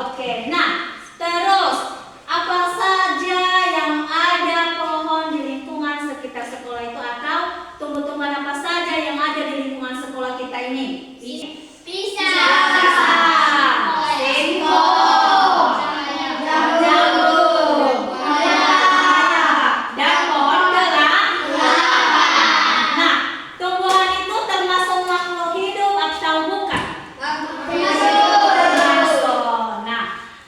Oke, nah terus apa saja yang ada pohon di lingkungan sekitar sekolah itu atau tumbuh-tumbuhan apa saja yang ada di lingkungan sekolah kita ini? Pisang, singkong, jagung, dan pohon kelapa. Nah, tumbuhan itu termasuk makhluk hidup atau bukan? Termasuk. Nah,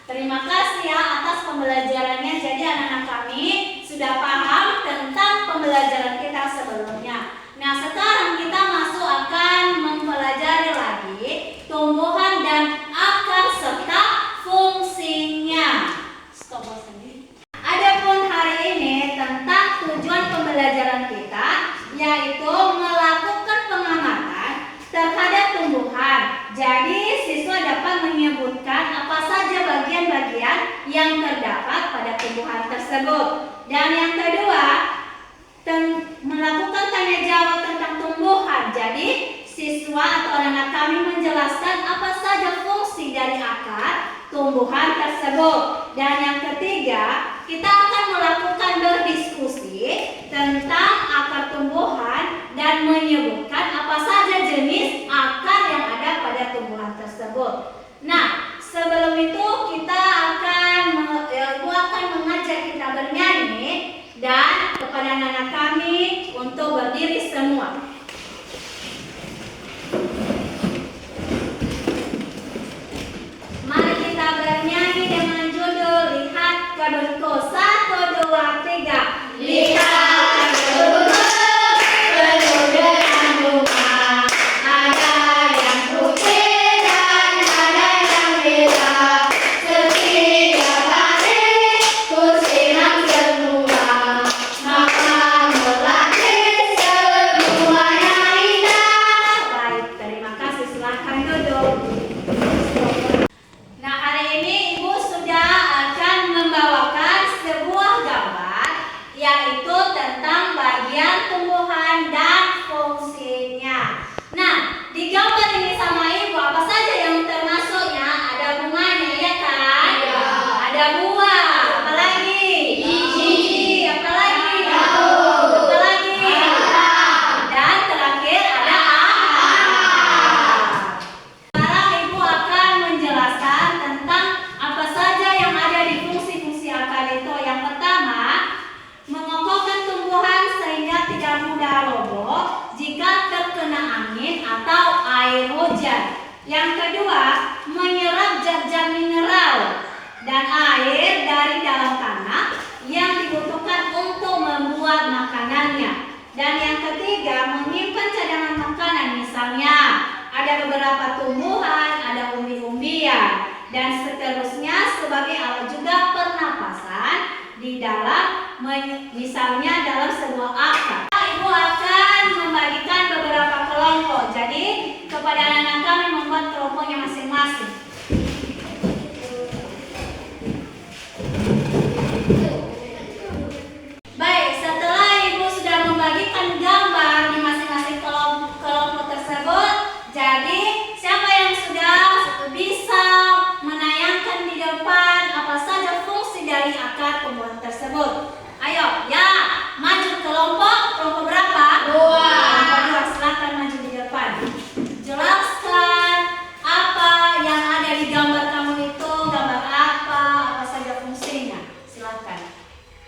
terima kasih ya atas pembelajarannya. Jadi anak-anak kami sudah paham tentang pembelajaran kita sebelumnya. Nah, sekarang kita masuk akan mempelajari lagi tumbuhan dan akar serta fungsinya. Stop sendiri. Adapun hari ini tentang tujuan pembelajaran kita yaitu melakukan pengamatan terhadap tumbuhan. Jadi siswa dapat menyebutkan apa saja bagian-bagian yang terdapat pada tumbuhan tersebut. Dan yang kedua, melakukan tanya jawab tentang tumbuhan. Jadi siswa atau anak-anak kami menjelaskan apa saja fungsi dari akar tumbuhan tersebut. Dan yang ketiga, kita akan melakukan berdiskusi tentang akar tumbuhan dan menyebutkan apa saja jenis akar yang ada pada tumbuhan tersebut. Nah, sebelum itu kita Ibu akan mengajak kita bernyanyi dan kepada anak-anak kami untuk berdiri semua. Mari kita bernyanyi dengan judul Lihat Kebunku. 1, 2, 3. Lihat kebunku penuh dengan bunga. Ada yang putih dan ada yang merah. Setiap hari ku siram semua, maka melahirkan semuanya indah. Baik, terima kasih. Silakan duduk. Nah, hari ini Ibu sudah akan membawakan sebuah gambar yaitu tentang bagian tumbuhan dan fungsinya. Nah, di gambar ini sama Ibu apa saja yang termasuknya? Ada bunganya, ya kan? Iya. Ada buah, apalagi? Biji, apalagi? Daun, apalagi? Dan terakhir ada akar. Sekarang Ibu akan menjelaskan tentang apa saja yang ada di fungsi-fungsi akar itu. Yang pertama, mengokohkan tumbuhan sehingga tidak mudah roboh jika terkena angin atau air hujan. Yang kedua, menyerap zat-zat mineral dan air dari dalam tanah yang dibutuhkan untuk membuat makanannya. Dan yang ketiga, menyimpan cadangan makanan, misalnya ada beberapa tumbuhan, ada umbi-umbian, dan seterusnya sebagai alat juga pernapasan di dalam, misalnya dalam sebuah akar. Ibu akan membagikan beberapa kelompok. Jadi kepada anak-anak kami membuat kelompoknya masing-masing. Baik, setelah Ibu sudah membagikan gambar di masing-masing kelompok tersebut, jadi siapa yang sudah bisa menayangkan di depan apa saja fungsi dari akar tumbuhan tersebut? Ayo, ya, maju kelompok berapa? 2. Kelompok 2, silakan maju di depan. Jelaskan apa yang ada di gambar kamu itu, gambar apa saja fungsinya? Silakan.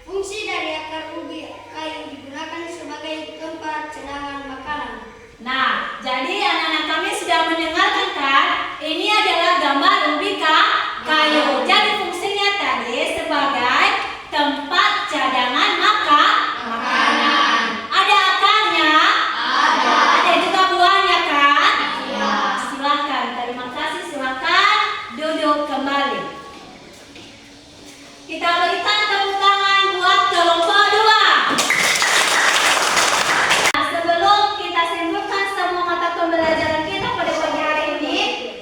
Fungsi dari akar ubi kayu digunakan sebagai tempat cadangan makanan. Nah, jadi anak-anak kami sudah mendengarkan kan? Ini adalah gambar ubi kayu. Jadi fungsinya tadi sebagai tempat cadangan makanan. Ada akarnya? Ada. Ada juga buahnya kan? Iya. Silakan. Terima kasih. Silakan duduk kembali. Kita berikan tepuk tangan buat kelompok 2. Nah, sebelum kita simpulkan semua mata pembelajaran kita pada pagi hari ini,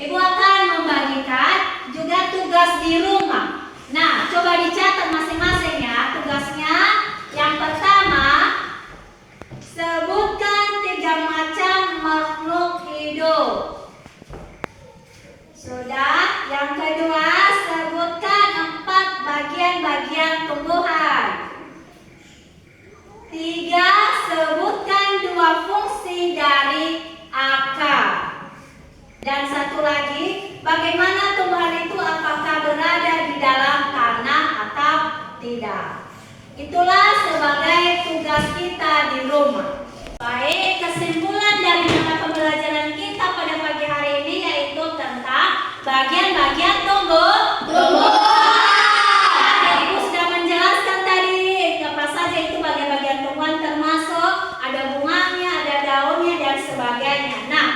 Ibu akan membagikan juga tugas di rumah. Nah, coba dicatat masing-masing ya tugasnya. Yang pertama, sebutkan 3 macam makhluk hidup. Sudah. Yang kedua, satu lagi, bagaimana tumbuhan itu apakah berada di dalam tanah atau tidak. Itulah sebagai tugas kita di rumah. Baik, kesimpulan dari mata pembelajaran kita pada pagi hari ini yaitu tentang bagian-bagian tumbuhan. Ibu sudah menjelaskan tadi apa saja itu bagian-bagian tumbuhan, termasuk ada bunganya, ada daunnya dan sebagainya. Nah,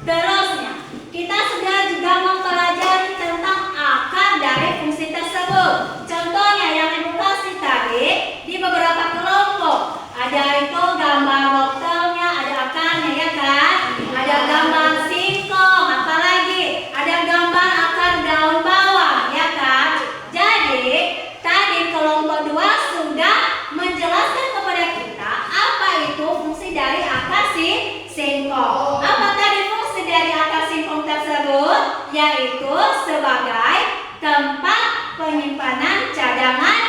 terusnya kita sudah juga mempelajari tentang akar dari fungsi tersebut. Contohnya yang Ibu kasih tadi di beberapa kelompok. Ada itu gambar wortelnya, ada akarnya ya kan? Ada gambar singkong, apalagi ada gambar akar daun bawang ya kan? Jadi tadi kelompok 2 sudah menjelaskan kepada kita apa itu fungsi dari akar singkong. Apa tadi fungsi dari akar singkong tersebut? Yaitu sebagai tempat penyimpanan cadangan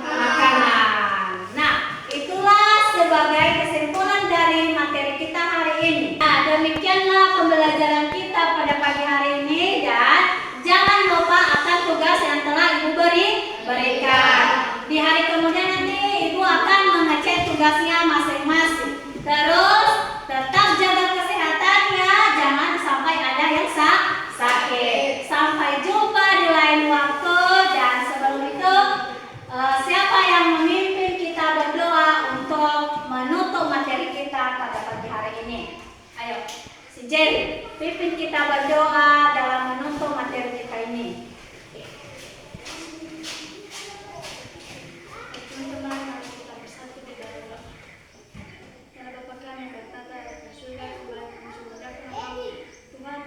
makanan. Nah, itulah sebagai kesimpulan dari materi kita hari ini. Nah, demikianlah pembelajaran kita pada pagi hari ini, dan jangan lupa akan tugas yang telah Ibu berikan. Di hari kemudian nanti Ibu akan mengecek tugasnya masing-masing. Terus tetap jaga kesehatannya, jangan sampai ada yang sakit. Sampai jumpa di lain waktu, dan sebelum itu siapa yang memimpin kita berdoa untuk menutup materi kita pada pagi hari ini? Ayo, si Jerry, pimpin kita berdoa dalam menutup materi kita ini. Teman-teman, mari kita bersatu di dalam doa. Ya Bapa kami yang bertata di surga, Tuhan kami sembahkan Kau. Tuhan,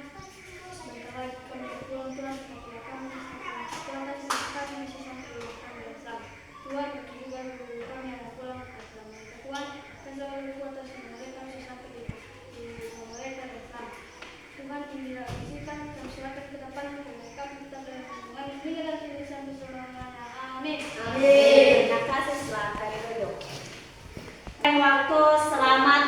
sebentar lagi kami pulang Tuhan, kepada kami Tuhan kasih kami masih sampai di kami yang selamat. Tuhan, bagi juga guru kami yang mau pulang ke dalam mereka Tuhan, dan selalu kuat atas mereka masih sampai di rumah mereka dan selamat. Tuhan, inilah izinkan kami silakan ke depan mereka kita dalam hubungan ini adalah kita sampai selamanya. Amin. Amin. Terima kasih, selamat duduk. Waktu selamat